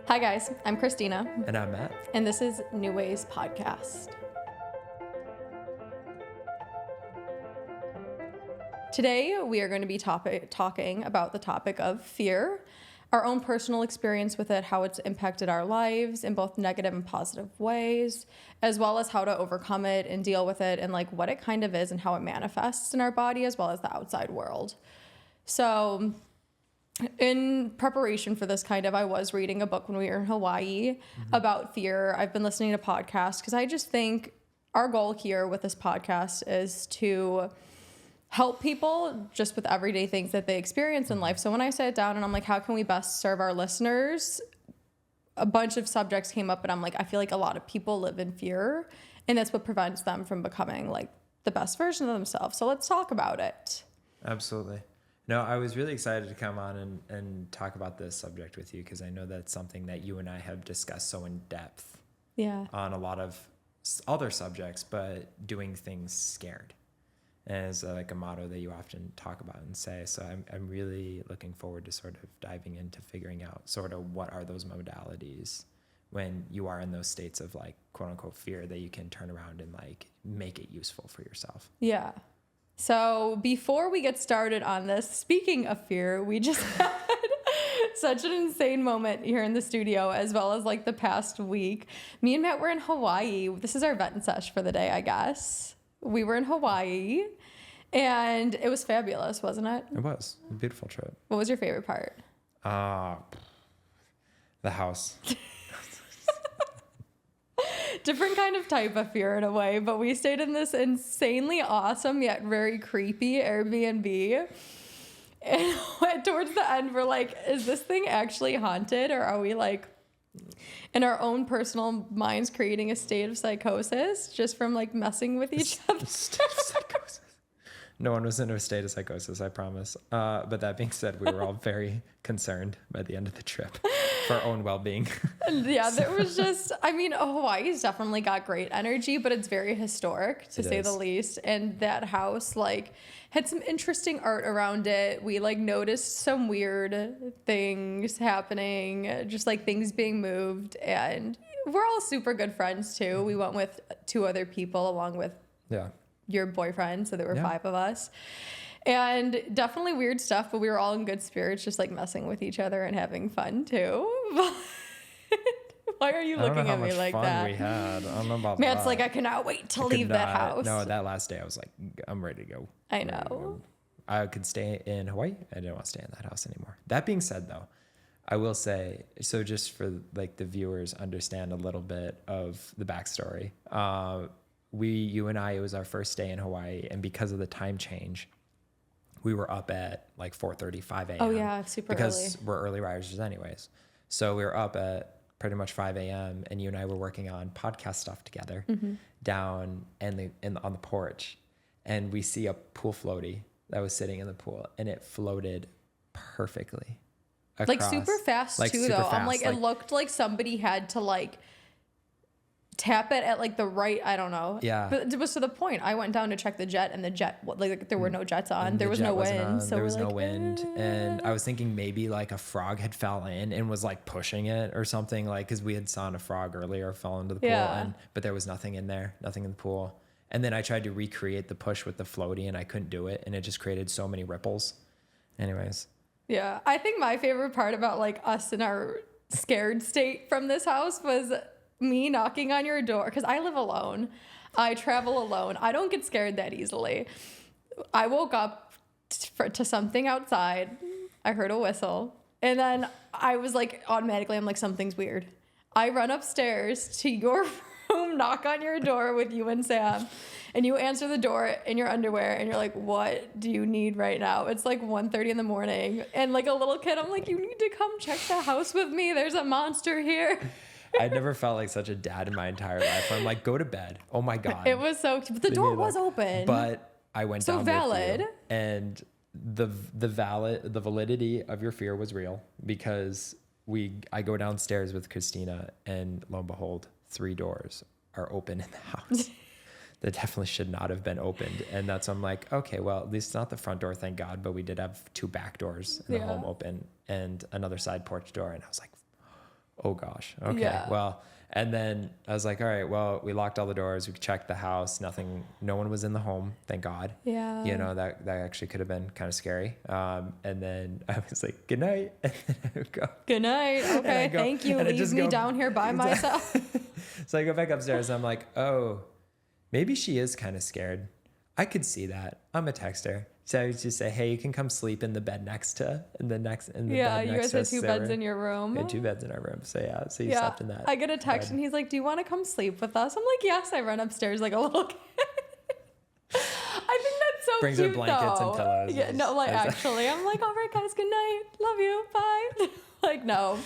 Hi guys, I'm Christina, And I'm Matt. and this is New Ways Podcast. Today we are going to be talking about the topic of fear, our own personal experience with it, how it's impacted our lives in both negative and positive ways, as well as how to overcome it and deal with it and like what it kind of is and how it manifests in our body as well as the outside world. So in preparation for this I was reading a book when we were in Hawaii about fear. I've been listening to podcasts because I just think our goal here with this podcast is to help people just with everyday things that they experience in life. So when I sat down and I'm like, how can we best serve our listeners? A bunch of subjects came up and I'm like, I feel like a lot of people live in fear and that's what prevents them from becoming like the best version of themselves. So let's talk about it. Absolutely. No, I was really excited to come on and talk about this subject with you because I know that's something that you and I have discussed so in depth on a lot of other subjects, but doing things scared is like a motto that you often talk about and say. So I'm really looking forward to sort of diving into figuring out sort of what are those modalities when you are in those states of like quote unquote fear that you can turn around and like make it useful for yourself. Yeah. So before we get started on this, speaking of fear, we just had such an insane moment here in the studio, as well as like the past week. Me and Matt were in Hawaii. This is our vent sesh for the day, I guess. We were in Hawaii and it was fabulous, wasn't it? It was a beautiful trip. What was your favorite part? The house. Different kind of type of fear in a way, but we stayed in this insanely awesome yet very creepy Airbnb. And towards the end, we're like, is this thing actually haunted, or are we like in our own personal minds creating a state of psychosis just from like messing with each other? State of psychosis. No one was in a state of psychosis, I promise. But that being said, we were all very concerned by the end of the trip for our own well-being. Yeah, there was just, I mean, Hawaii's definitely got great energy, but it's very historic to say the least. And that house like had some interesting art around it. We like noticed some weird things happening, just like things being moved. And we're all super good friends too. We went with 2 other people along with your boyfriend. So there were 5 of us. And definitely weird stuff, but we were all in good spirits, just like messing with each other and having fun too. Why are you looking at me like that? We had. I don't know about Matt's that. like, I cannot wait to leave that house. No, that last day I was like, I'm ready to go. I know. I could stay in Hawaii. I didn't want to stay in that house anymore. That being said, though, I will say, so just for like the viewers understand a little bit of the backstory. You and I, it was our first day in Hawaii, and because of the time change, we were up at like 4:30, 5 a.m. Oh yeah, super early. Because we're early risers anyways. So we were up at pretty much 5 a.m. and you and I were working on podcast stuff together down on the porch. And we see a pool floaty that was sitting in the pool and it floated perfectly across. Like super fast like too super though. Fast. I'm like, it looked like somebody had to like tap it at like the right, I don't know. Yeah. But it was to the point. I went down to check the jet and the jet, like there were no jets on. There was no wind. So there was no wind. And I was thinking maybe like a frog had fell in and was like pushing it or something, like, cause we had saw a frog earlier fall into the pool but there was nothing in there, nothing in the pool. And then I tried to recreate the push with the floaty and I couldn't do it. And it just created so many ripples. Anyways. Yeah. I think my favorite part about like us in our scared state from this house was me knocking on your door, because I live alone. I travel alone. I don't get scared that easily. I woke up to something outside. I heard a whistle. And then I was like, automatically, I'm like, something's weird. I run upstairs to your room, knock on your door with you and Sam. And you answer the door in your underwear and you're like, what do you need right now? It's like 1:30 in the morning. And like a little kid, I'm like, you need to come check the house with me. There's a monster here. I'd never felt like such a dad in my entire life. Where I'm like, go to bed. Oh my God. It was so cute. But the door was open. But I went so down valid. with you, and the validity of your fear was real because I go downstairs with Christina and lo and behold, 3 doors are open in the house. That definitely should not have been opened. And that's, I'm like, okay, well, at least not the front door, thank God. But we did have 2 back doors in the home open and another side porch door. And I was like, oh gosh. Okay. Yeah. Well, and then I was like, all right, well, we locked all the doors. We checked the house. No one was in the home. Thank God. Yeah. You know, that actually could have been kind of scary. And then I was like, good night. And then I would go, good night. Okay. Thank you. Leave me down here by myself. So I go back upstairs and I'm like, oh, maybe she is kind of scared. I could see that. I'm a texter. So I would just say, hey, you can come sleep in the bed next to, in the bed next you guys had two beds in your room. We had 2 beds in our room. So yeah, so you slept in that. I get a text and he's like, do you want to come sleep with us? I'm like, yes. I run upstairs like a little kid. I think that's so Brings cute, her blankets and pillows. Yeah, no, like actually, I'm like, all right, guys, good night. Love you. Bye. Like, no.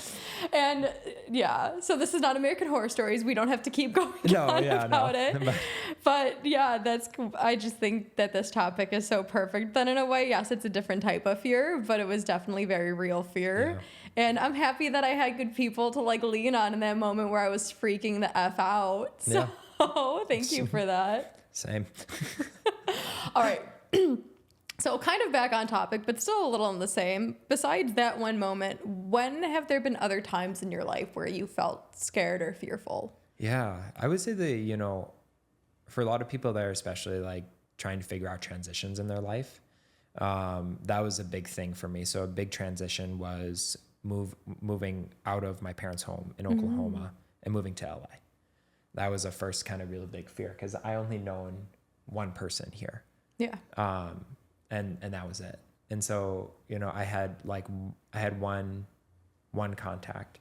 And yeah, so this is not American Horror Stories. We don't have to keep going on about it. But yeah, I just think that this topic is so perfect. Then in a way, yes, it's a different type of fear, but it was definitely very real fear. Yeah. And I'm happy that I had good people to like lean on in that moment where I was freaking the F out. So thank you for that. Same. All right. So kind of back on topic, but still a little in the same. Besides that one moment, when have there been other times in your life where you felt scared or fearful? Yeah, I would say for a lot of people that are especially like trying to figure out transitions in their life, that was a big thing for me. So a big transition was moving out of my parents' home in Oklahoma and moving to LA. That was a first kind of really big fear because I only known one person here. Yeah. And that was it. And so, I had one contact,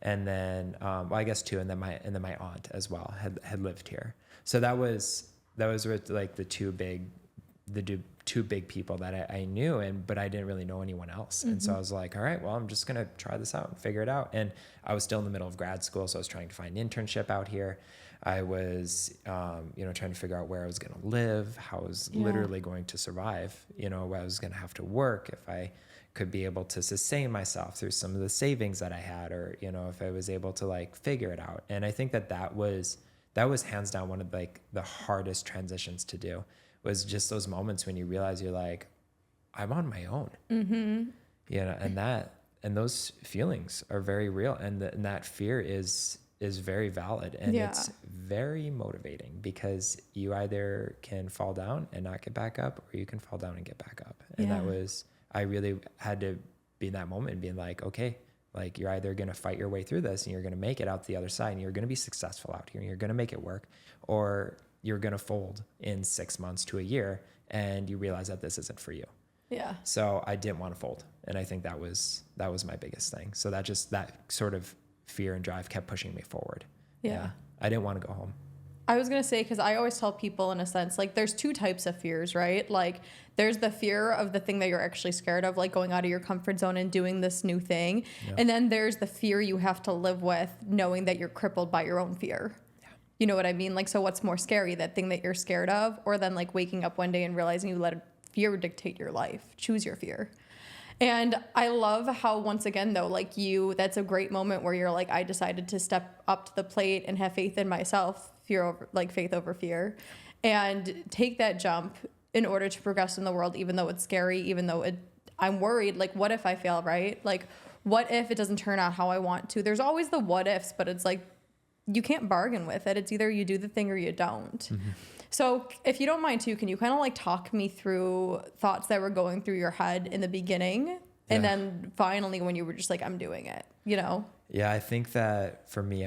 and then, I guess 2, and then my aunt as well had lived here. So that was with like the two big people that I knew, but I didn't really know anyone else. And so I was like, all right, well, I'm just going to try this out and figure it out. And I was still in the middle of grad school. So I was trying to find an internship out here. I was, trying to figure out where I was going to live, how I was literally going to survive, where I was going to have to work, if I could be able to sustain myself through some of the savings that I had, or, if I was able to like figure it out. And I think that was hands down one of like the hardest transitions to do, was just those moments when you realize you're like, I'm on my own, and those feelings are very real. And that fear is very valid, and it's very motivating, because you either can fall down and not get back up, or you can fall down and get back up. And I really had to be in that moment and being like, okay, like you're either going to fight your way through this and you're going to make it out the other side and you're going to be successful out here and you're going to make it work, or you're going to fold in 6 months to a year and you realize that this isn't for you. Yeah. So I didn't want to fold. And I think that was my biggest thing. So that sort of fear and drive kept pushing me forward. Yeah. I didn't want to go home. I was going to say, because I always tell people, in a sense, like there's 2 types of fears, right? Like there's the fear of the thing that you're actually scared of, like going out of your comfort zone and doing this new thing. Yeah. And then there's the fear you have to live with, knowing that you're crippled by your own fear. Yeah. You know what I mean? Like, so what's more scary, that thing that you're scared of, or then like waking up one day and realizing you let fear dictate your life? Choose your fear. And I love how, once again, though, like that's a great moment where you're like, I decided to step up to the plate and have faith in myself, faith over fear, and take that jump in order to progress in the world, even though it's scary, even though I'm worried, like, what if I fail, right? Like, what if it doesn't turn out how I want to? There's always the what ifs, but it's like, you can't bargain with it. It's either you do the thing or you don't. Mm-hmm. So if you don't mind too, can you kind of like talk me through thoughts that were going through your head in the beginning, and then finally when you were just like, I'm doing it, Yeah, I think that for me,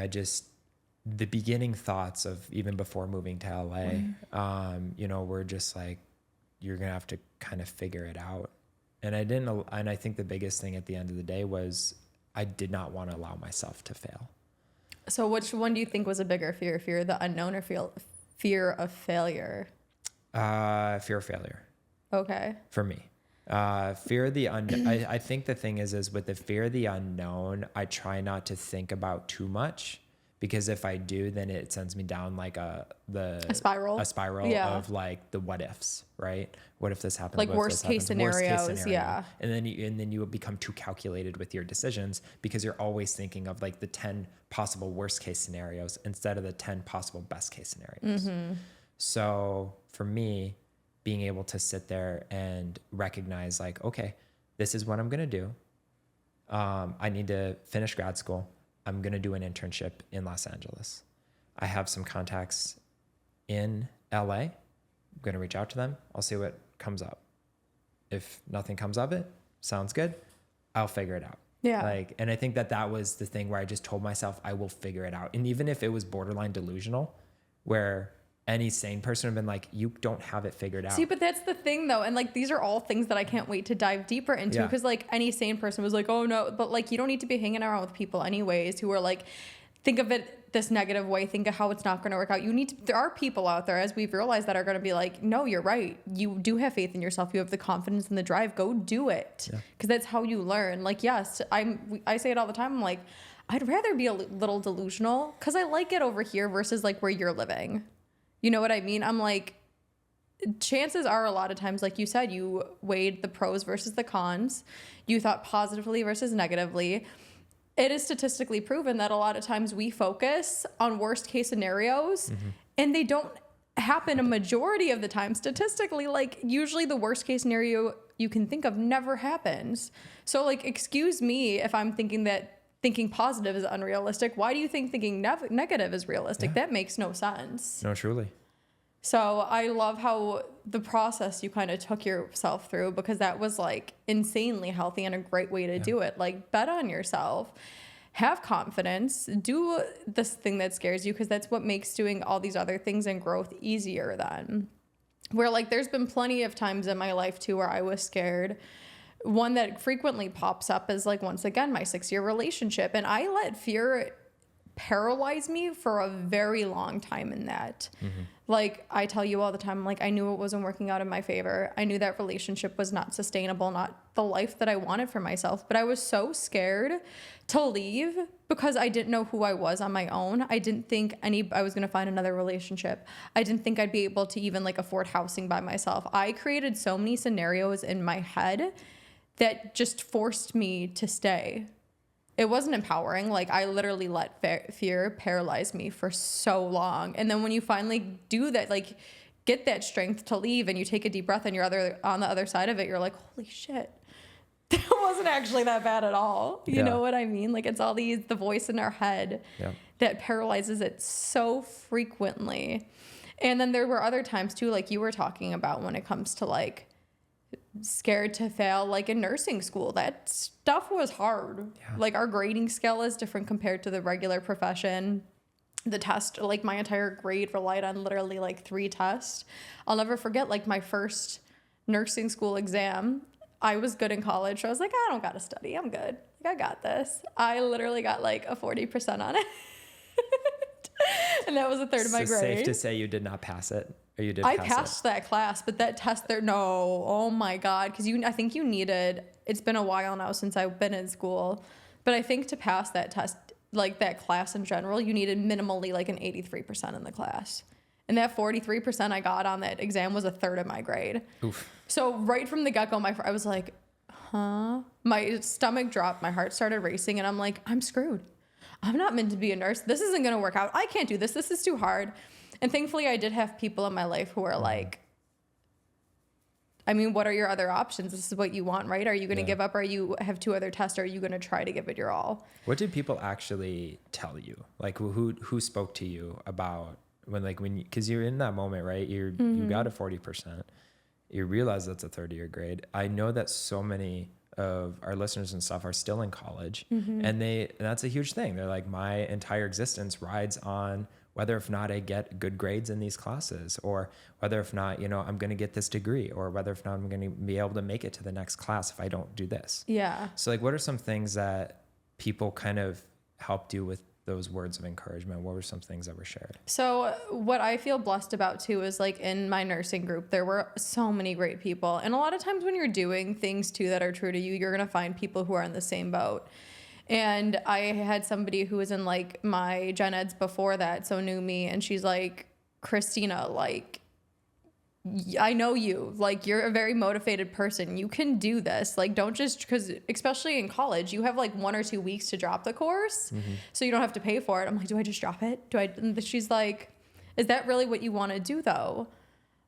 the beginning thoughts of even before moving to LA, were just like, you're going to have to kind of figure it out. And I think the biggest thing at the end of the day was I did not want to allow myself to fail. So which one do you think was a bigger fear? Fear of the unknown, or fear of failure? Fear of failure. Okay. For me. Fear of the unknown. I think the thing is with the fear of the unknown, I try not to think about too much, because if I do, then it sends me down like a spiral of like the what ifs, right? What if this happens? Like worst case scenarios. Yeah. And then you will become too calculated with your decisions, because you're always thinking of like the 10 possible worst case scenarios instead of the 10 possible best case scenarios. Mm-hmm. So for me, being able to sit there and recognize like, okay, this is what I'm going to do. I need to finish grad school. I'm going to do an internship in Los Angeles. I have some contacts in LA. I'm going to reach out to them. I'll see what comes up. If nothing comes of it, sounds good. I'll figure it out. Yeah. And I think that was the thing where I just told myself I will figure it out. And even if it was borderline delusional, where any sane person would have been like, you don't have it figured out. See, but that's the thing though. And like, these are all things that I can't wait to dive deeper into, because like any sane person was like, oh no, but like, you don't need to be hanging around with people anyways who are like, think of it this negative way, think of how it's not going to work out. There are people out there, as we've realized, that are going to be like, no, you're right. You do have faith in yourself. You have the confidence and the drive. Go do it. Because that's how you learn. Like, yes, I say it all the time. I'm like, I'd rather be a little delusional because I like it over here versus like where you're living. You know what I mean? I'm like, chances are a lot of times, like you said, you weighed the pros versus the cons. You thought positively versus negatively. It is statistically proven that a lot of times we focus on worst case scenarios and they don't happen a majority of the time statistically. Like usually the worst case scenario you can think of never happens. So like, excuse me if I'm thinking positive is unrealistic. Why do you think thinking negative is realistic? That makes no sense. No, truly. So I love how the process you kind of took yourself through, because that was like insanely healthy and a great way to do it. Like, bet on yourself, have confidence, do this thing that scares you, because that's what makes doing all these other things and growth easier then. Where like there's been plenty of times in my life too where I was scared. One that frequently pops up is like, once again, my 6-year relationship. And I let fear paralyze me for a very long time in that. Like I tell you all the time, like I knew it wasn't working out in my favor. I knew that relationship was not sustainable, not the life that I wanted for myself. But I was so scared to leave because I didn't know who I was on my own. I didn't think I was going to find another relationship. I didn't think I'd be able to even like afford housing by myself. I created so many scenarios in my head that just forced me to stay. It wasn't empowering. Like I literally let fear paralyze me for so long. And then when you finally do that, like get that strength to leave and you take a deep breath and you're on the other side of it, you're like, holy shit, that wasn't actually that bad at all. You know what I mean? Like it's all the voice in our head that paralyzes it so frequently. And then there were other times too, like you were talking about when it comes to like scared to fail, like in nursing school, that stuff was hard. Like our grading scale is different compared to the regular profession. The test, like my entire grade relied on literally like 3 tests. I'll never forget like my first nursing school exam. I was good in college, so I was like, I don't gotta study, I'm good, like I got this. I literally got like a 40% on it. And that was a third of my grade. Safe to say you did not pass it? Or you did I passed that class, but that test there, no, oh my God. Because I think you needed, it's been a while now since I've been in school, but I think to pass that test, like that class in general, you needed minimally like an 83% in the class. And that 43% I got on that exam was a third of my grade. Oof. So right from the get-go, I was like, huh? My stomach dropped, my heart started racing, and I'm like, I'm screwed. I'm not meant to be a nurse. This isn't going to work out. I can't do this. This is too hard. And thankfully, I did have people in my life who are like, I mean, what are your other options? This is what you want, right? Are you going to give up? Or you have 2 other tests? Or are you going to try to give it your all? What did people actually tell you? Like who spoke to you about because you're in that moment, right? You got a 40%. You realize that's a 30-year grade. I know that so many of our listeners and stuff are still in college, and that's a huge thing. They're like, my entire existence rides on whether or not I get good grades in these classes, or whether or not, I'm going to get this degree, or whether or not I'm going to be able to make it to the next class if I don't do this. Yeah. So like, what are some things that people kind of helped you with those words of encouragement? What were some things that were shared? So what I feel blessed about too is like in my nursing group, there were so many great people. And a lot of times when you're doing things too that are true to you, you're going to find people who are in the same boat. And I had somebody who was in like my gen eds before that, so knew me, and she's like, Christina, like, I know you, like, you're a very motivated person. You can do this. Like, don't just, because especially in college, you have like 1 or 2 weeks to drop the course, so you don't have to pay for it. I'm like, do I just drop it? And she's like, is that really what you want to do though?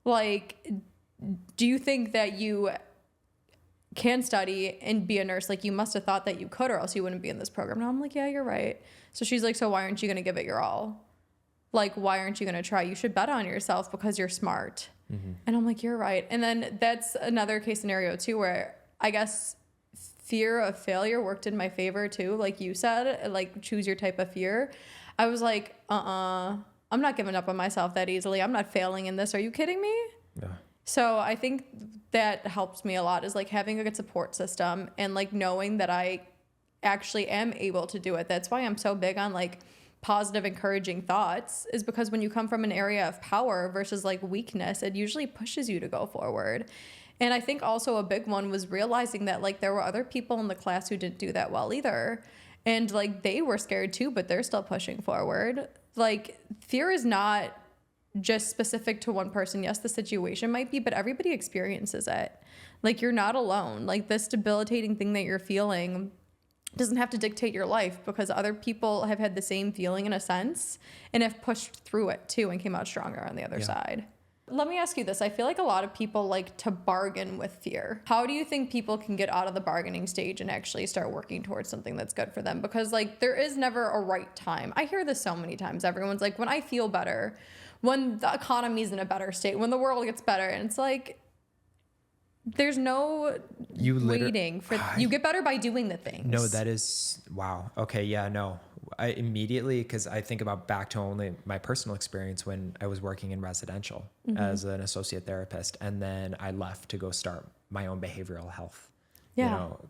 Like, do you think that you can study and be a nurse. Like, you must have thought that you could, or else you wouldn't be in this program. And I'm like, yeah, you're right. So she's like, so why aren't you going to give it your all? Like, why aren't you going to try? You should bet on yourself because you're smart. Mm-hmm. And I'm like, you're right. And then that's another case scenario too, where I guess fear of failure worked in my favor too. Like you said, like, choose your type of fear. I was like, I'm not giving up on myself that easily. I'm not failing in this. Are you kidding me? Yeah. So I think that helps me a lot, is like having a good support system and like knowing that I actually am able to do it. That's why I'm so big on like positive, encouraging thoughts, is because when you come from an area of power versus like weakness, it usually pushes you to go forward. And I think also a big one was realizing that like there were other people in the class who didn't do that well either. And like they were scared too, but they're still pushing forward. Like, fear is not just specific to one person. Yes, the situation might be, but everybody experiences it. Like, you're not alone. Like, this debilitating thing that you're feeling doesn't have to dictate your life, because other people have had the same feeling in a sense and have pushed through it too and came out stronger on the other side. Let me ask you this. I feel like a lot of people like to bargain with fear. How do you think people can get out of the bargaining stage and actually start working towards something that's good for them? Because like, there is never a right time. I hear this so many times. Everyone's like, when I feel better, when the economy's in a better state, when the world gets better. And it's like, there's no waiting for, you get better by doing the things. No, that is, wow. Okay. Yeah, no, I immediately, cause I think about back to only my personal experience when I was working in residential as an associate therapist. And then I left to go start my own behavioral health,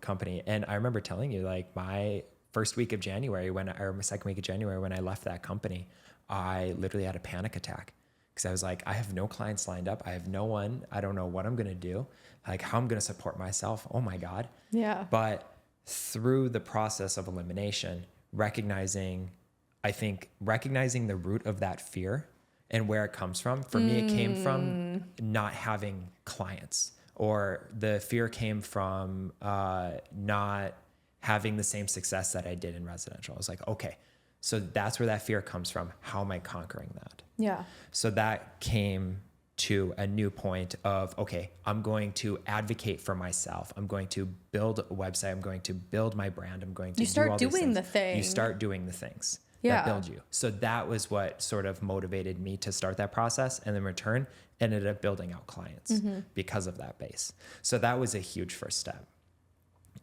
company. And I remember telling you, like, my first week of January or my second week of January, when I left that company, I literally had a panic attack. Cause I was like, I have no clients lined up. I have no one. I don't know what I'm going to do. Like, how I'm going to support myself. Oh my God. Yeah. But through the process of elimination, recognizing the root of that fear and where it comes from. For me, it came from not having clients, or the fear came from not having the same success that I did in residential. I was like, okay, so that's where that fear comes from. How am I conquering that? Yeah. So that came to a new point of, okay, I'm going to advocate for myself. I'm going to build a website. I'm going to build my brand. I'm going to You start doing the thing. You start doing the things that build you. So that was what sort of motivated me to start that process, and in return ended up building out clients because of that base. So that was a huge first step.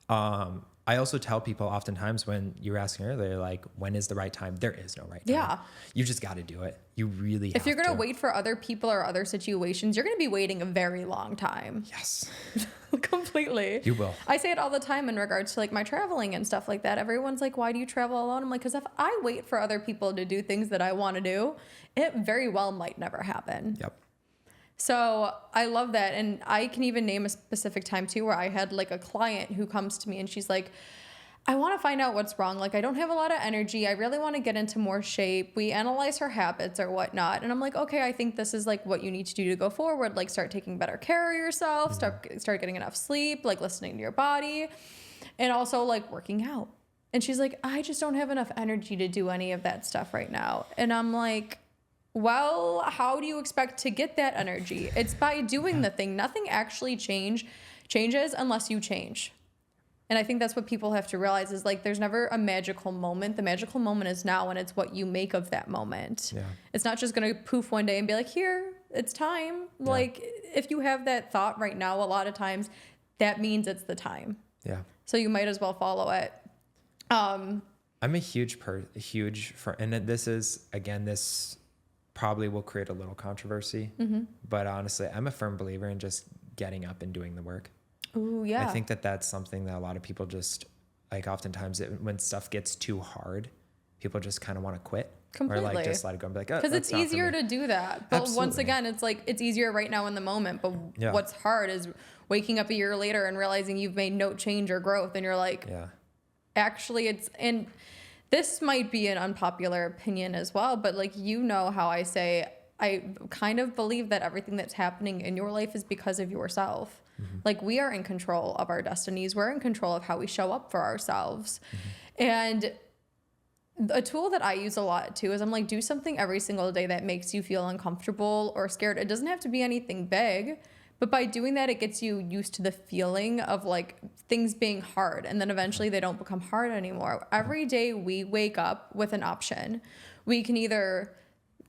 I also tell people oftentimes, when you were asking earlier, like, when is the right time? There is no right time. Yeah. You just got to do it. You really have to. If you're going to wait for other people or other situations, you're going to be waiting a very long time. Yes. Completely. You will. I say it all the time in regards to like my traveling and stuff like that. Everyone's like, why do you travel alone? I'm like, because if I wait for other people to do things that I want to do, it very well might never happen. Yep. So I love that. And I can even name a specific time too, where I had like a client who comes to me and she's like, I want to find out what's wrong. Like, I don't have a lot of energy. I really want to get into more shape. We analyze her habits or whatnot. And I'm like, okay, I think this is like what you need to do to go forward. Like, start taking better care of yourself, start getting enough sleep, like listening to your body, and also like working out. And she's like, I just don't have enough energy to do any of that stuff right now. And I'm like, well, how do you expect to get that energy? It's by doing the thing. Nothing actually changes unless you change. And I think that's what people have to realize, is like, there's never a magical moment. The magical moment is now, and it's what you make of that moment. Yeah. It's not just going to poof one day and be like, here, it's time. Yeah. Like, if you have that thought right now, a lot of times that means it's the time. Yeah. So you might as well follow it. I'm a huge and this is, again, this probably will create a little controversy, but honestly, I'm a firm believer in just getting up and doing the work. Ooh, yeah. I think that that's something that a lot of people just, like, oftentimes when stuff gets too hard, people just kind of want to quit. Completely. Or like just let it go and be like, oh, because it's easier to do that. But Absolutely. Once again, it's like, it's easier right now in the moment. But what's hard is waking up a year later and realizing you've made no change or growth. And you're like, actually and this might be an unpopular opinion as well, but like, you know how I say, I kind of believe that everything that's happening in your life is because of yourself. Like, we are in control of our destinies. We're in control of how we show up for ourselves. And a tool that I use a lot too is I'm like, do something every single day that makes you feel uncomfortable or scared. It doesn't have to be anything big, But by doing that, it gets you used to the feeling of like things being hard. And then eventually they don't become hard anymore. Every day we wake up with an option. We can either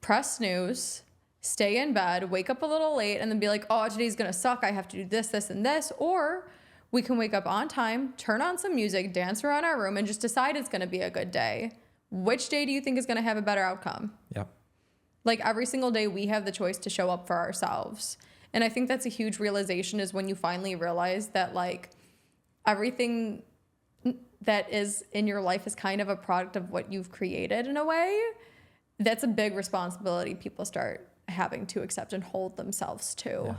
press snooze, stay in bed, wake up a little late, and then be like, oh, today's going to suck. I have to do this, this, and this. Or we can wake up on time, turn on some music, dance around our room, and just decide it's going to be a good day. Which day do you think is going to have a better outcome? Yep. Like every single day we have the choice to show up for ourselves. And I think that's a huge realization, is when you finally realize that like everything that is in your life is kind of a product of what you've created in a way. That's a big responsibility people start having to accept and hold themselves to. Yeah.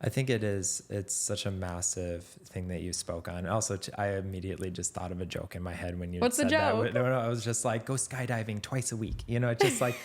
I think it's such a massive thing that you spoke on. Also, I immediately just thought of a joke in my head when you What's said the joke? that. No, I was just like, go skydiving twice a week. You know, it's just like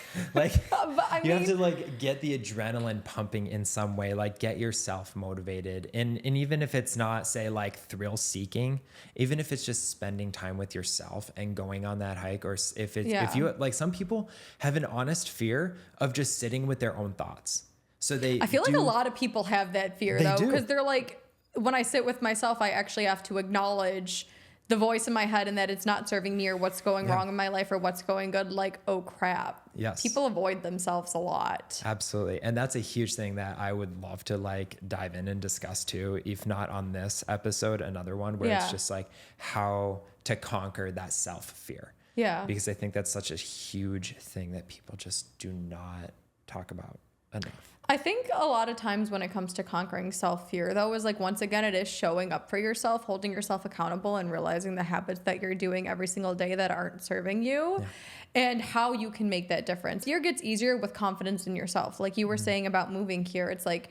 you have to like get the adrenaline pumping in some way, like get yourself motivated. And even if it's not, say, like thrill seeking, even if it's just spending time with yourself and going on that hike, or if you, like, some people have an honest fear of just sitting with their own thoughts. So I feel like a lot of people have that fear though, because they're like, when I sit with myself, I actually have to acknowledge the voice in my head and that it's not serving me or what's going wrong in my life or what's going good. Like, oh crap. Yes. People avoid themselves a lot. Absolutely. And that's a huge thing that I would love to like dive in and discuss too, if not on this episode, another one where it's just like how to conquer that self fear. Yeah. Because I think that's such a huge thing that people just do not talk about enough. I think a lot of times when it comes to conquering self-fear, though, is like, once again, it is showing up for yourself, holding yourself accountable, and realizing the habits that you're doing every single day that aren't serving you and how you can make that difference. Fear gets easier with confidence in yourself. Like you were saying about moving here, it's like,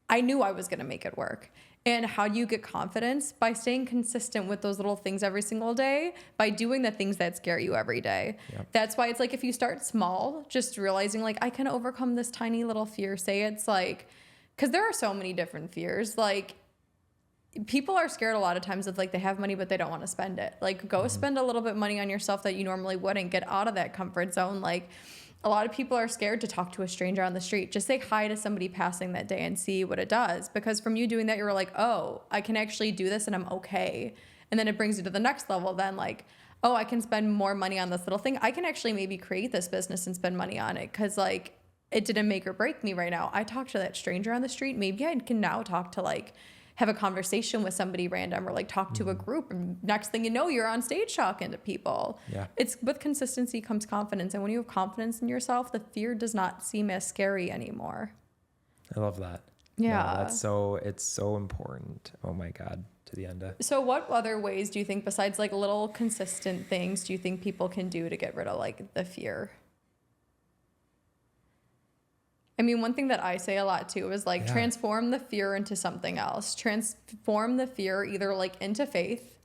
I knew I was going to make it work. And how do you get confidence? By staying consistent with those little things every single day, by doing the things that scare you every day. Yep. That's why it's like, if you start small, just realizing like, I can overcome this tiny little fear. Say it's like, because there are so many different fears. Like, people are scared a lot of times of like, they have money, but they don't want to spend it. Like, go spend a little bit of money on yourself that you normally wouldn't. Get out of that comfort zone. Like, a lot of people are scared to talk to a stranger on the street. Just say hi to somebody passing that day and see what it does. Because from you doing that, you're like, oh, I can actually do this and I'm okay. And then it brings you to the next level. Then like, oh, I can spend more money on this little thing. I can actually maybe create this business and spend money on it. Cause like, it didn't make or break me right now. I talked to that stranger on the street. Maybe I can now talk to like, have a conversation with somebody random, or like talk to a group, and next thing you know, you're on stage talking to people. Yeah. It's with consistency comes confidence. And when you have confidence in yourself, the fear does not seem as scary anymore. I love that. Yeah. No, it's so important. Oh my God, to the end of. So what other ways do you think, besides like little consistent things, do you think people can do to get rid of like the fear? I mean, one thing that I say a lot too is like, transform the fear into something else. Transform the fear either like into faith,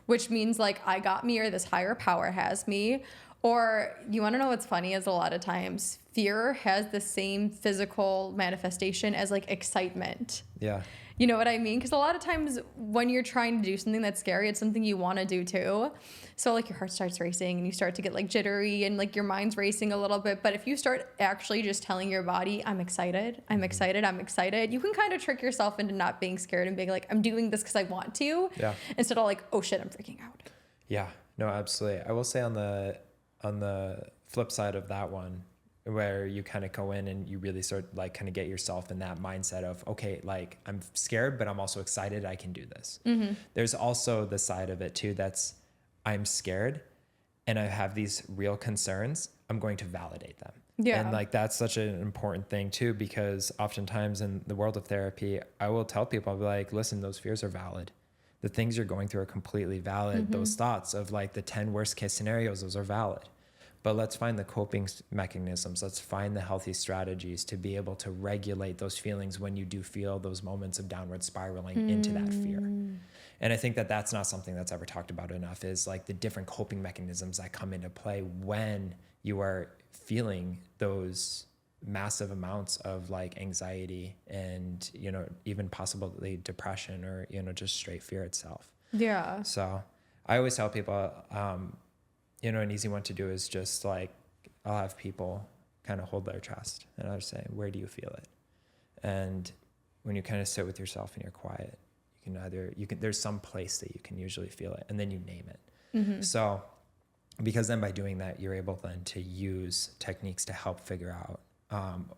which means like, I got me, or this higher power has me. Or you want to know what's funny is a lot of times fear has the same physical manifestation as like excitement. Yeah. You know what I mean? Because a lot of times when you're trying to do something that's scary, it's something you want to do too. So like your heart starts racing and you start to get like jittery and like your mind's racing a little bit. But if you start actually just telling your body, I'm excited, I'm excited, I'm excited, you can kind of trick yourself into not being scared and being like, I'm doing this because I want to. Yeah. Instead of like, oh shit, I'm freaking out. Yeah, no, absolutely. I will say on the flip side of that one, where you kind of go in and you really sort like kind of get yourself in that mindset of, okay, like I'm scared, but I'm also excited I can do this. There's also the side of it too, that's I'm scared and I have these real concerns. I'm going to validate them. Yeah. And like, that's such an important thing too, because oftentimes in the world of therapy, I will tell people, I'll be like, listen, those fears are valid. The things you're going through are completely valid. Those thoughts of like the 10 worst case scenarios, those are valid. But let's find the coping mechanisms. Let's find the healthy strategies to be able to regulate those feelings when you do feel those moments of downward spiraling into that fear. And I think that that's not something that's ever talked about enough, is like the different coping mechanisms that come into play when you are feeling those massive amounts of like anxiety and, you know, even possibly depression or, you know, just straight fear itself. Yeah. So I always tell people, you know, an easy one to do is just like, I'll have people kind of hold their chest and I'll say, where do you feel it? And when you kind of sit with yourself and you're quiet, there's some place that you can usually feel it, and then you name it. Mm-hmm. So because then by doing that, you're able then to use techniques to help figure out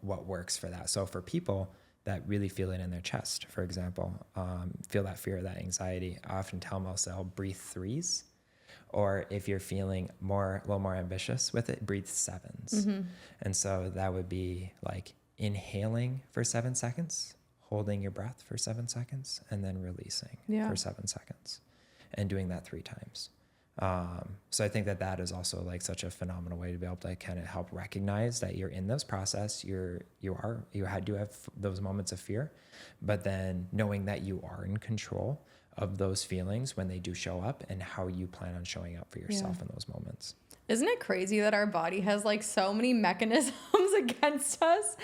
what works for that. So for people that really feel it in their chest, for example, feel that fear, that anxiety, I often tell them also breathe 3s. Or if you're feeling a little more ambitious with it, breathe 7s. Mm-hmm. And so that would be like inhaling for 7 seconds, holding your breath for 7 seconds, and then releasing for 7 seconds, and doing that 3 times. So I think that is also like such a phenomenal way to be able to kind of help recognize that you're in this process. You do have those moments of fear, but then knowing that you are in control of those feelings when they do show up, and how you plan on showing up for yourself in those moments. Isn't it crazy that our body has like so many mechanisms against us,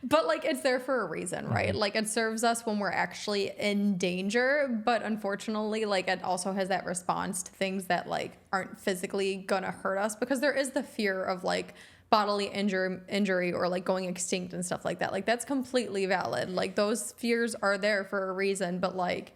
but like it's there for a reason, right? Mm-hmm. Like it serves us when we're actually in danger, but unfortunately, like it also has that response to things that like aren't physically gonna hurt us, because there is the fear of like bodily injury or like going extinct and stuff like that. Like that's completely valid. Like those fears are there for a reason, but like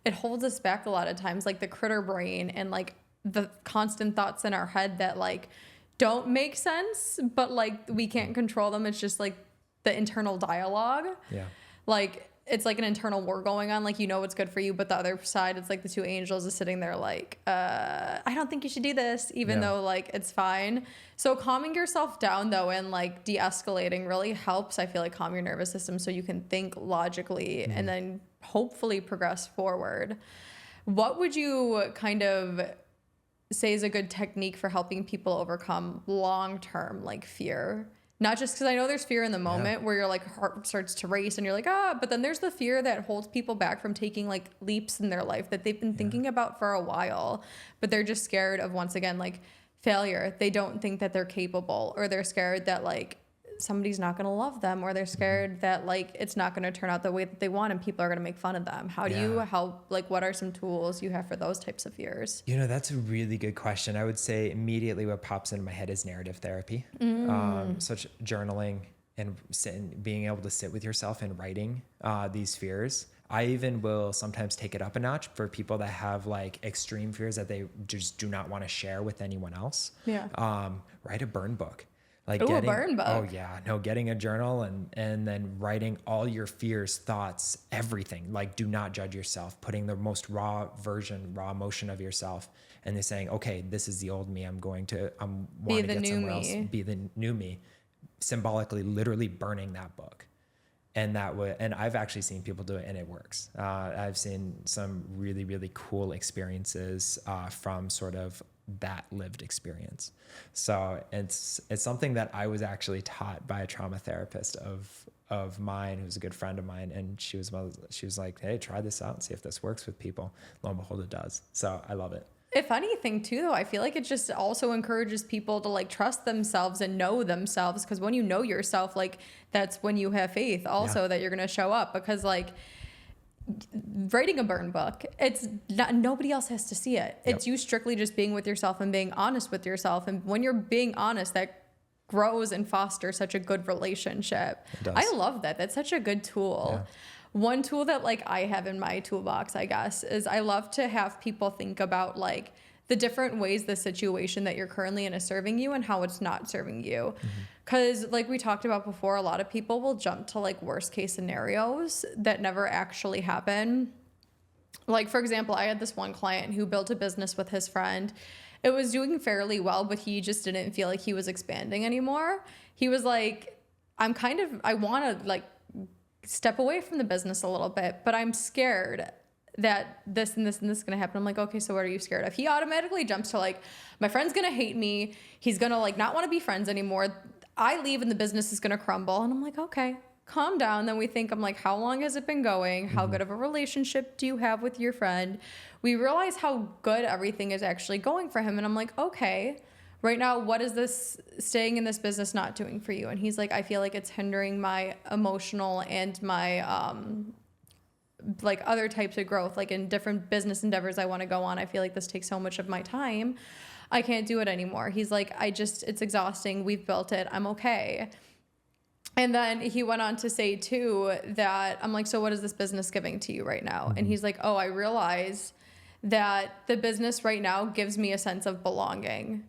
it holds us back a lot of times, like the critter brain and like the constant thoughts in our head that like don't make sense, but like we can't control them. It's just like the internal dialogue. Yeah. Like it's like an internal war going on. Like, you know, what's good for you, but the other side, it's like the 2 angels is sitting there like, I don't think you should do this, even though like it's fine. So calming yourself down though, and like de-escalating really helps, I feel like, calm your nervous system so you can think logically and then hopefully progress forward. What would you kind of say is a good technique for helping people overcome long-term like fear? Not just because I know there's fear in the moment where your like heart starts to race and you're like, but then there's the fear that holds people back from taking like leaps in their life that they've been thinking about for a while, but they're just scared of, once again, like failure. They don't think that they're capable, or they're scared that like somebody's not going to love them, or they're scared that like it's not going to turn out the way that they want and people are going to make fun of them. How do you help? Like, what are some tools you have for those types of fears? You know, that's a really good question. I would say immediately what pops into my head is narrative therapy. Such journaling and being able to sit with yourself and writing these fears. I even will sometimes take it up a notch for people that have like extreme fears that they just do not want to share with anyone else. Write a burn book. Like a burn book. Getting a journal and then writing all your fears, thoughts, everything. Like, do not judge yourself, putting the most raw emotion of yourself, and then saying, okay, this is the old me. I'm want to get somewhere else. Be the new me. Symbolically, literally burning that book. And I've actually seen people do it, and it works. I've seen some really, really cool experiences from sort of that lived experience. So it's something that I was actually taught by a trauma therapist of mine, who's a good friend of mine. And she was like, hey, try this out and see if this works with people. Lo and behold, it does. So I love it. If anything too, though, I feel like it just also encourages people to like trust themselves and know themselves. Because when you know yourself, like that's when you have faith also that you're going to show up. Because like writing a burn book, it's not, nobody else has to see it. It's you strictly just being with yourself and being honest with yourself. And when you're being honest, that grows and fosters such a good relationship. I love that. That's such a good tool. One tool that like I have in my toolbox, I guess, is I love to have people think about like the different ways the situation that you're currently in is serving you and how it's not serving you. Because like we talked about before, a lot of people will jump to like worst case scenarios that never actually happen. Like, for example, I had this one client who built a business with his friend. It was doing fairly well, but he just didn't feel like he was expanding anymore. He was like, I want to like step away from the business a little bit, but I'm scared that this and this and this is going to happen. I'm like, okay, so what are you scared of? He automatically jumps to like, my friend's going to hate me. He's going to like not want to be friends anymore. I leave and the business is going to crumble. And I'm like, okay, calm down. Then we think, I'm like, how long has it been going? How good of a relationship do you have with your friend? We realize how good everything is actually going for him. And I'm like, okay, right now, what is this staying in this business not doing for you? And he's like, I feel like it's hindering my emotional and my, like other types of growth, like in different business endeavors I want to go on. I feel like this takes so much of my time. I can't do it anymore. He's like, it's exhausting. We've built it. I'm okay. And then he went on to say too that I'm like, so what is this business giving to you right now? Mm-hmm. And he's like, oh, I realize that the business right now gives me a sense of belonging.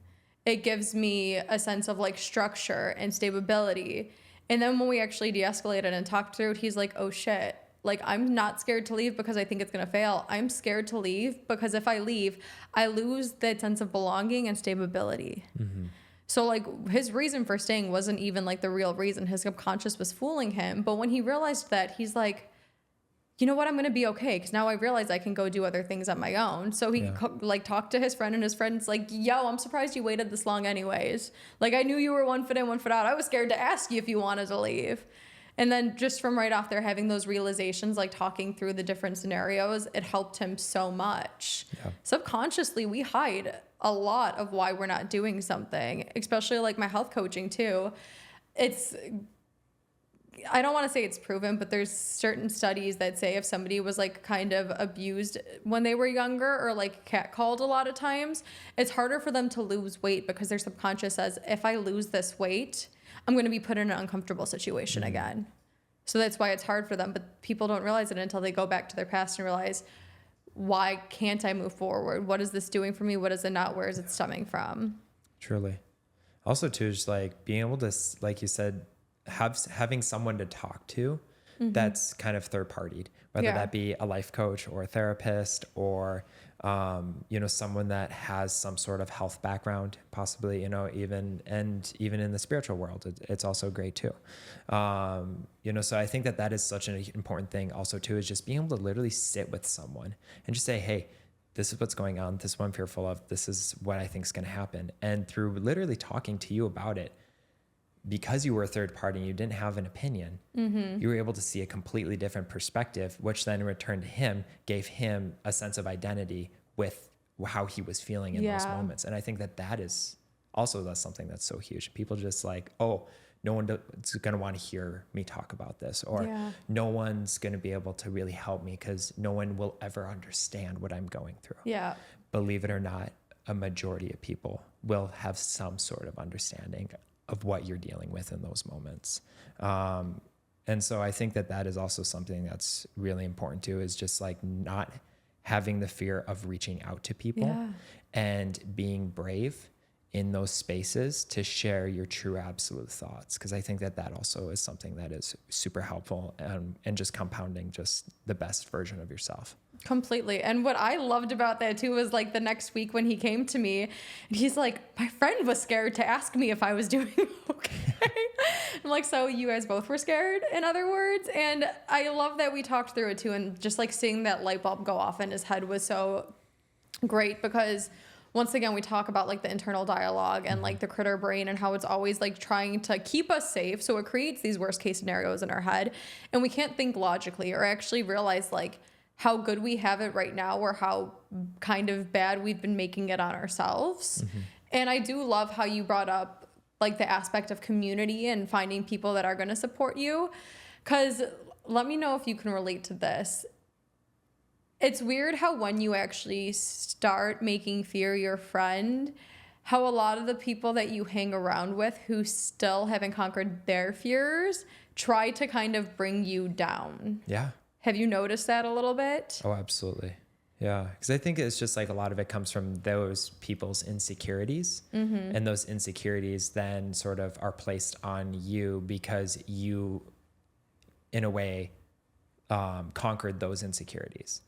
It gives me a sense of like structure and stability. And then when we actually de-escalated and talked through it, he's like, oh shit, like I'm not scared to leave because I think it's going to fail. I'm scared to leave because if I leave, I lose that sense of belonging and stability. Mm-hmm. So like his reason for staying wasn't even like the real reason. His subconscious was fooling him. But when he realized that, he's like, you know what, I'm going to be okay. Because now I realize I can go do other things on my own. So he like talked to his friend, and his friend's like, yo, I'm surprised you waited this long anyways. Like I knew you were 1 foot in, 1 foot out. I was scared to ask you if you wanted to leave. And then just from right off there, having those realizations, like talking through the different scenarios, it helped him so much. Yeah. Subconsciously, we hide a lot of why we're not doing something, especially like my health coaching too. I don't want to say it's proven, but there's certain studies that say if somebody was like kind of abused when they were younger or like catcalled a lot of times, it's harder for them to lose weight because their subconscious says, if I lose this weight, I'm going to be put in an uncomfortable situation again. So that's why it's hard for them. But people don't realize it until they go back to their past and realize, why can't I move forward? What is this doing for me? What is it not? Where is it stemming from? Truly. Also, too, just like being able to, like you said, having someone to talk to that's kind of third partied, whether that be a life coach or a therapist or, someone that has some sort of health background, possibly, even in the spiritual world, it's also great too. So I think that is such an important thing also too, is just being able to literally sit with someone and just say, hey, this is what's going on. This is what I'm fearful of. This is what I think is going to happen. And through literally talking to you about it, because you were a third party and you didn't have an opinion, you were able to see a completely different perspective, which then in return to him gave him a sense of identity with how he was feeling in those moments. And I think that is also, that's something that's so huge. People just like, oh, no one's going to want to hear me talk about this, or no one's going to be able to really help me because no one will ever understand what I'm going through. Yeah. Believe it or not, a majority of people will have some sort of understanding of what you're dealing with in those moments. And so I think that is also something that's really important too, is just like not having the fear of reaching out to people and being brave in those spaces to share your true absolute thoughts. Cause I think that also is something that is super helpful and just compounding just the best version of yourself. Completely. And what I loved about that too was like the next week when he came to me and he's like, my friend was scared to ask me if I was doing okay. I'm like, so you guys both were scared, in other words? And I love that we talked through it too. And just like seeing that light bulb go off in his head was so great, because once again, we talk about like the internal dialogue and like the critter brain and how it's always like trying to keep us safe. So it creates these worst case scenarios in our head, and we can't think logically or actually realize like how good we have it right now or how kind of bad we've been making it on ourselves. And I do love how you brought up like the aspect of community and finding people that are going to support you. Cause let me know if you can relate to this. It's weird how when you actually start making fear your friend, how a lot of the people that you hang around with who still haven't conquered their fears try to kind of bring you down. Yeah. Have you noticed that a little bit? Oh, absolutely. Yeah. Because I think it's just like a lot of it comes from those people's insecurities. And those insecurities then sort of are placed on you because you, in a way, conquered those insecurities.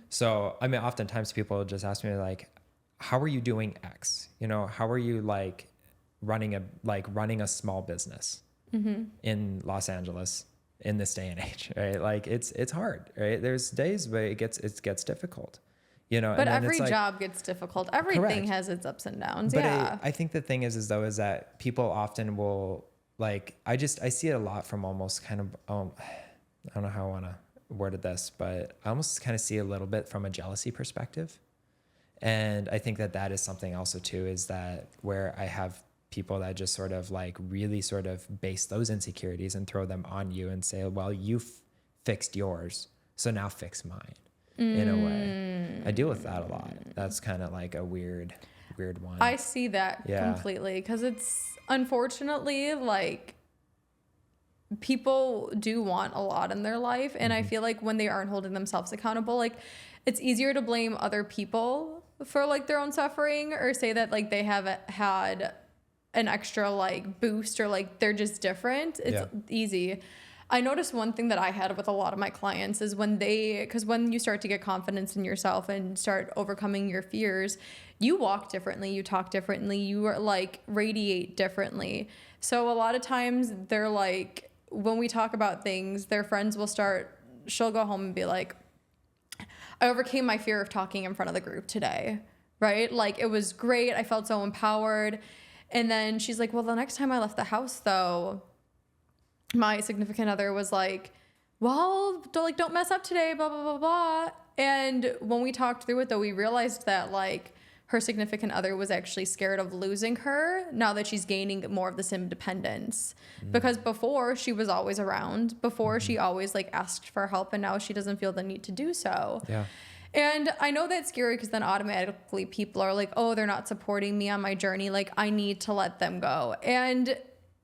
So, I mean, oftentimes people just ask me like, how are you doing X? How are you like running a small business in Los Angeles in this day and age, right? Like it's hard, right? There's days where it gets difficult, but every job gets difficult. Everything has its ups and downs. But I think the thing is that people often will like, I see it a lot from almost kind of, I don't know how I want to word this, but I almost kind of see a little bit from a jealousy perspective. And I think that is something also too, is that where I have people that just sort of like really sort of base those insecurities and throw them on you and say, well, you fixed yours, so now fix mine. In a way, I deal with that a lot. That's kind of like a weird one. I see that completely, because it's unfortunately like people do want a lot in their life. And I feel like when they aren't holding themselves accountable, like it's easier to blame other people for like their own suffering, or say that like they haven't had an extra like boost, or like they're just different. It's easy. I noticed one thing that I had with a lot of my clients is because when you start to get confidence in yourself and start overcoming your fears, you walk differently, you talk differently, you are like radiate differently. So a lot of times they're like, when we talk about things, their friends she'll go home and be like, I overcame my fear of talking in front of the group today, right? Like it was great. I felt so empowered. And then she's like, well, the next time I left the house though, my significant other was like, well, don't mess up today, blah, blah, blah, blah. And when we talked through it though, we realized that like her significant other was actually scared of losing her now that she's gaining more of this independence. Because before she was always around, before she always like asked for help, and now she doesn't feel the need to do so. Yeah. And I know that's scary because then automatically people are like, oh, they're not supporting me on my journey. Like I need to let them go. And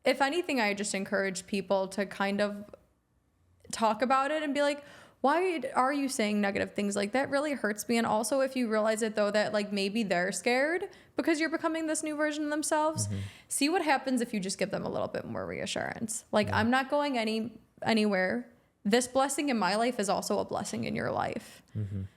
if anything, I just encourage people to kind of talk about it and be like, why are you saying negative things? Like that really hurts me. And also if you realize it though, that like maybe they're scared because you're becoming this new version of themselves, see what happens if you just give them a little bit more reassurance. Like I'm not going anywhere. This blessing in my life is also a blessing in your life.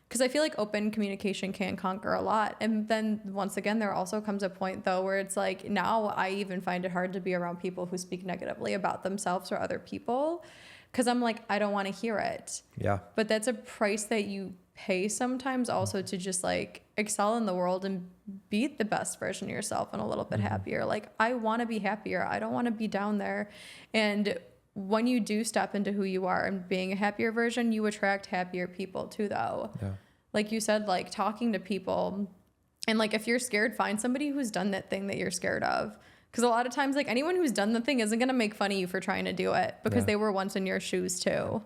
Because I feel like open communication can conquer a lot. And then once again, there also comes a point though where it's like, now I even find it hard to be around people who speak negatively about themselves or other people. Because I'm like, I don't want to hear it. Yeah. But that's a price that you pay sometimes also to just like excel in the world and be the best version of yourself and a little bit happier. Like I want to be happier. I don't want to be down there. And when you do step into who you are and being a happier version, you attract happier people too though. Yeah. Like you said, like talking to people, and like if you're scared, find somebody who's done that thing that you're scared of. Because a lot of times, like anyone who's done the thing isn't going to make fun of you for trying to do it, because they were once in your shoes too.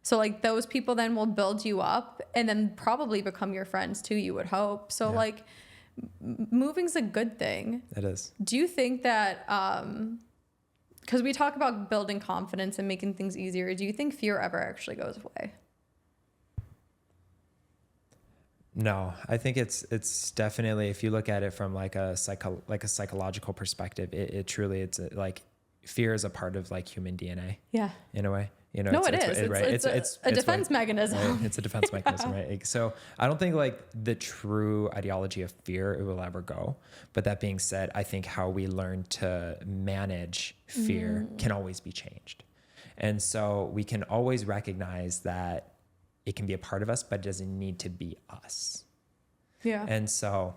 So like those people then will build you up and then probably become your friends too, you would hope. So like moving's a good thing. It is. Do you think that, because we talk about building confidence and making things easier, do you think fear ever actually goes away? No, I think it's definitely, if you look at it from like a psychological perspective, it truly, it's like fear is a part of like human DNA. Yeah. In a way, you know. No, it's a defense mechanism. Right? It's a defense mechanism, right? So I don't think like the true ideology of fear, it will ever go. But that being said, I think how we learn to manage fear can always be changed. And so we can always recognize that it can be a part of us, but it doesn't need to be us. Yeah. And so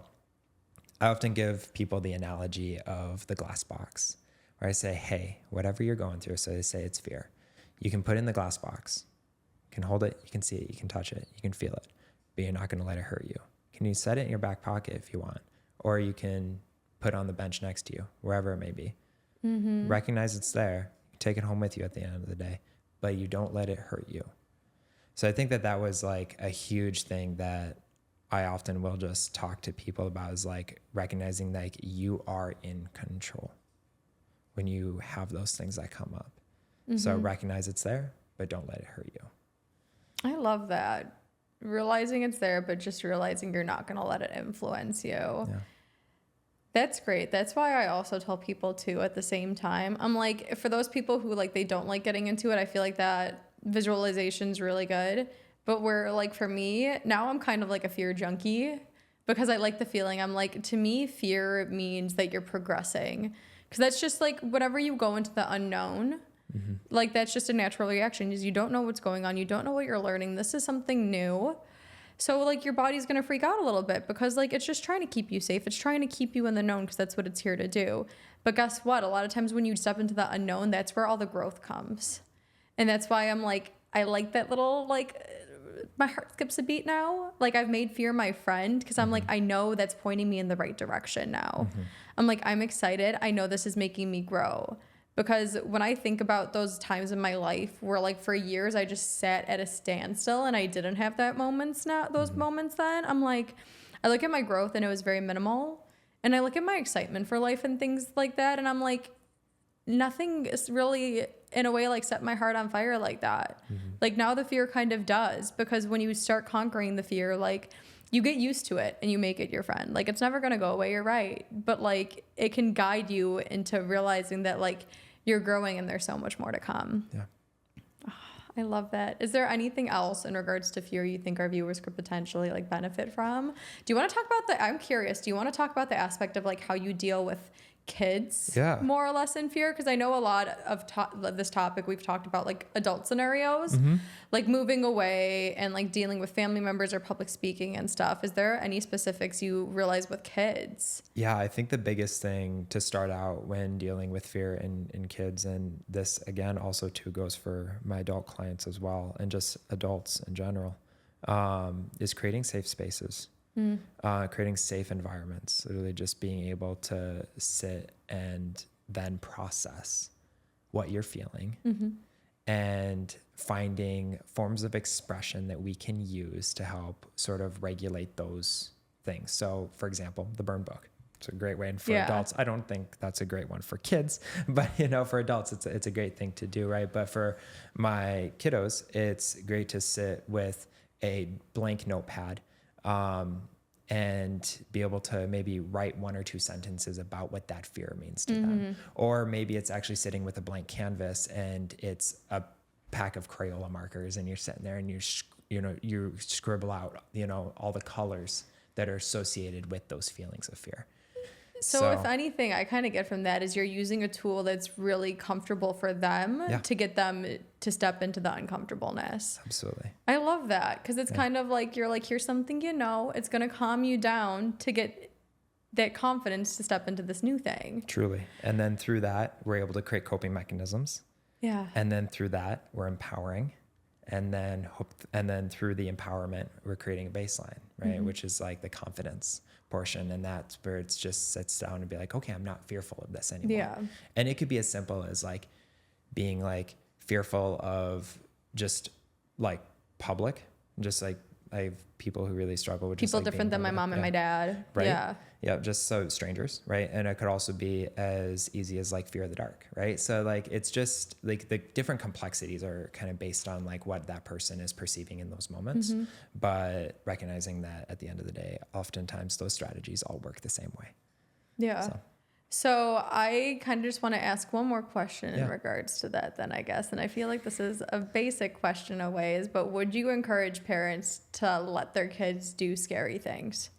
I often give people the analogy of the glass box, where I say, hey, whatever you're going through, so they say it's fear, you can put it in the glass box. You can hold it, you can see it, you can touch it, you can feel it, but you're not going to let it hurt you. Can you set it in your back pocket if you want? Or you can put it on the bench next to you, wherever it may be. Recognize it's there, take it home with you at the end of the day, but you don't let it hurt you. So I think that was like a huge thing that I often will just talk to people about, is like recognizing like you are in control when you have those things that come up. So recognize it's there, but don't let it hurt you. I love that. Realizing it's there, but just realizing you're not going to let it influence you. Yeah. That's great. That's why I also tell people too at the same time. I'm like, for those people who like, they don't like getting into it, I feel like that visualization's really good. But where like for me, now I'm kind of like a fear junkie, because I like the feeling. I'm like, to me, fear means that you're progressing. Because that's just like whenever you go into the unknown, like that's just a natural reaction, is you don't know what's going on. You don't know what you're learning. This is something new. So like your body's going to freak out a little bit, because like it's just trying to keep you safe. It's trying to keep you in the known, because that's what it's here to do. But guess what? A lot of times when you step into the unknown, that's where all the growth comes. And that's why I'm like, I like that little, like, my heart skips a beat now. Like I've made fear my friend, because I'm like, I know that's pointing me in the right direction now. I'm like, I'm excited. I know this is making me grow. Because when I think about those times in my life where like for years I just sat at a standstill and I didn't have those moments then, I'm like, I look at my growth and it was very minimal. And I look at my excitement for life and things like that, and I'm like, nothing is really in a way like set my heart on fire like that. Like now the fear kind of does, because when you start conquering the fear, like you get used to it and you make it your friend. Like it's never going to go away. You're right. But like it can guide you into realizing that like you're growing and there's so much more to come. Yeah. I love that. Is there anything else in regards to fear you think our viewers could potentially like benefit from? Do you want to talk about I'm curious, do you want to talk about the aspect of like how you deal with kids more or less in fear? Because I know a lot of this topic we've talked about like adult scenarios, like moving away and like dealing with family members or public speaking and stuff. Is there any specifics you realize with kids? Yeah, I think the biggest thing to start out when dealing with fear in kids, and this again also too goes for my adult clients as well, and just adults in general, is creating safe spaces. Creating safe environments, literally just being able to sit and then process what you're feeling and finding forms of expression that we can use to help sort of regulate those things. So for example, the burn book. It's a great way for adults. I don't think that's a great one for kids, but for adults, it's a great thing to do, right? But for my kiddos, it's great to sit with a blank notepad and be able to maybe write 1 or 2 sentences about what that fear means to them. Or maybe it's actually sitting with a blank canvas and it's a pack of Crayola markers and you're sitting there and you scribble out, all the colors that are associated with those feelings of fear. So if anything, I kind of get from that is you're using a tool that's really comfortable for them to get them to step into the uncomfortableness. Absolutely. I love that because it's kind of like you're like, here's something it's going to calm you down to get that confidence to step into this new thing. Truly. And then through that, we're able to create coping mechanisms. Yeah. And then through that, we're empowering. And then through the empowerment, we're creating a baseline, right? Which is like the confidence portion. And that's where it's just sits down and be like, okay, I'm not fearful of this anymore. Yeah. And it could be as simple as like being like fearful of just like public, just like I have people who really struggle with just people like different than my mom and my dad. Right. Yeah. Yeah. Just so strangers. Right. And it could also be as easy as like fear of the dark. Right. So like, it's just like the different complexities are kind of based on like what that person is perceiving in those moments, but recognizing that at the end of the day, oftentimes those strategies all work the same way. Yeah. So I kind of just want to ask one more question in regards to that then, I guess. And I feel like this is a basic question in ways, but would you encourage parents to let their kids do scary things?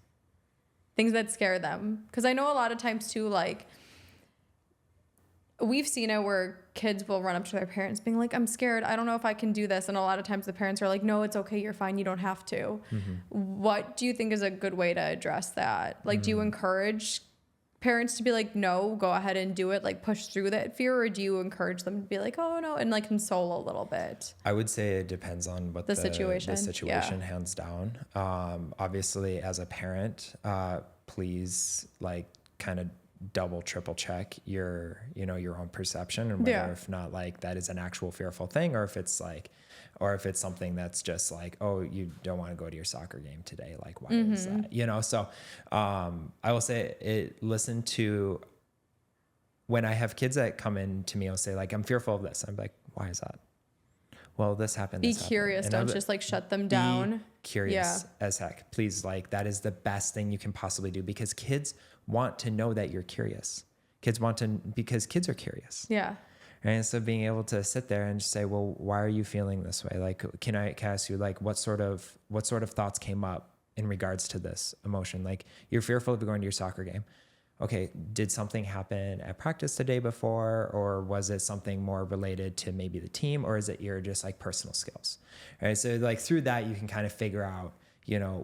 Things that scare them? Because I know a lot of times too, like we've seen it where kids will run up to their parents being like, I'm scared. I don't know if I can do this. And a lot of times the parents are like, no, it's okay. You're fine. You don't have to. What do you think is a good way to address that? Like, do you encourage parents to be like, no, go ahead and do it, like push through that fear? Or do you encourage them to be like, oh no, and like console a little bit? I would say it depends on what the situation, hands down. Obviously as a parent, please like kind of double, triple check your own perception and whether if not like that is an actual fearful thing, or if it's something that's just like, oh, you don't want to go to your soccer game today. Like, why is that? So I will say listen to, when I have kids that come in to me, I'll say like, I'm fearful of this. I'm like, why is that? Well, this happened. Be curious. Don't just like shut them down. Be curious as heck. Please, like that is the best thing you can possibly do, because kids want to know that you're curious. Because kids are curious. Yeah. And so being able to sit there and just say, well, why are you feeling this way? Like, can I ask you, like, what sort of thoughts came up in regards to this emotion? Like, you're fearful of going to your soccer game. Okay, did something happen at practice the day before, or was it something more related to maybe the team, or is it your just like personal skills? Right. So like through that, you can kind of figure out,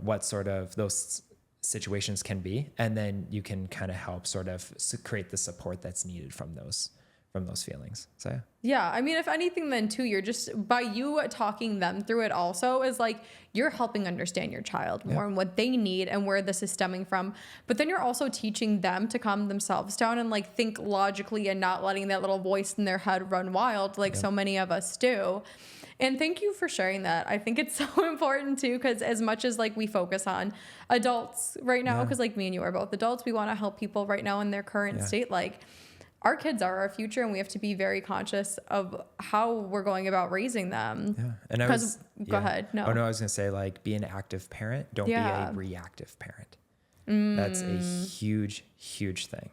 what sort of those situations can be, and then you can kind of help sort of create the support that's needed from those feelings. So yeah, I mean, if anything, then too, you're just by you talking them through it also is like you're helping understand your child more and what they need and where this is stemming from. But then you're also teaching them to calm themselves down and like think logically and not letting that little voice in their head run wild like so many of us do. And thank you for sharing that. I think it's so important too, because as much as like we focus on adults right now, because like me and you are both adults, we want to help people right now in their current state. Like our kids are our future, and we have to be very conscious of how we're going about raising them. Yeah. And Go ahead. No. Oh no, I was going to say, like, be an active parent. Don't be a reactive parent. That's a huge, huge thing.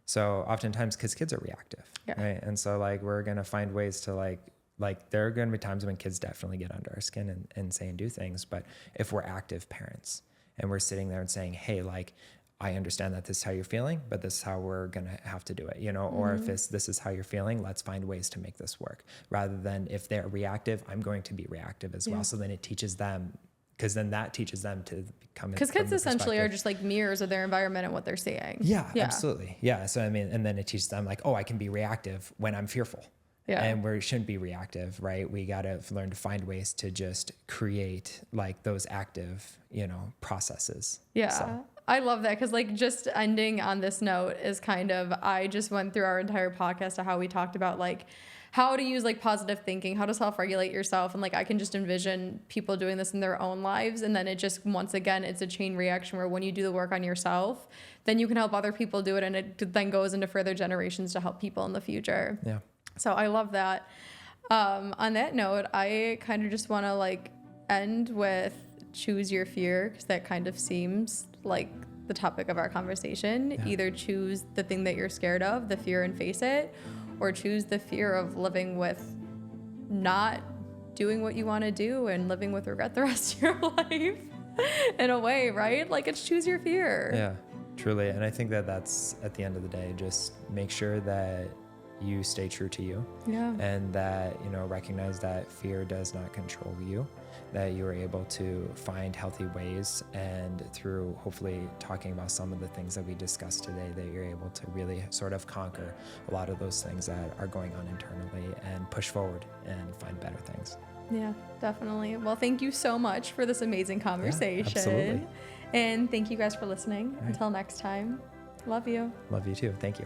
So oftentimes, because kids are reactive, right? And so, like, we're going to find ways to like there are going to be times when kids definitely get under our skin and say and do things. But if we're active parents and we're sitting there and saying, hey, like, I understand that this is how you're feeling, but this is how we're going to have to do it, you know, or if this is how you're feeling, let's find ways to make this work, rather than if they're reactive, I'm going to be reactive as well. So then it teaches them, because then that teaches them to become, because kids essentially are just like mirrors of their environment and what they're seeing. Yeah, absolutely. Yeah. So, I mean, and then it teaches them like, oh, I can be reactive when I'm fearful. Yeah. And we shouldn't be reactive, right? We got to learn to find ways to just create like those active, you know, processes. Yeah. So. I love that, because like just ending on this note is kind of, I just went through our entire podcast of how we talked about like how to use like positive thinking, how to self-regulate yourself. And like, I can just envision people doing this in their own lives. And then it just, once again, it's a chain reaction where when you do the work on yourself, then you can help other people do it. And it then goes into further generations to help people in the future. Yeah. So I love that. On that note, I kind of just want to like end with choose your fear, because that kind of seems like the topic of our conversation. Yeah. Either choose the thing that you're scared of, the fear, and face it, or choose the fear of living with not doing what you want to do and living with regret the rest of your life in a way, right? Like, it's choose your fear. Yeah, truly. And I think that that's, at the end of the day, just make sure that you stay true to you. Yeah. And that, you know, recognize that fear does not control you, that you are able to find healthy ways, and through hopefully talking about some of the things that we discussed today, that you're able to really sort of conquer a lot of those things that are going on internally and push forward and find better things. Yeah, definitely. Well, thank you so much for this amazing conversation. Yeah, absolutely. And thank you guys for listening. Right. Until next time, love you. Love you too. Thank you.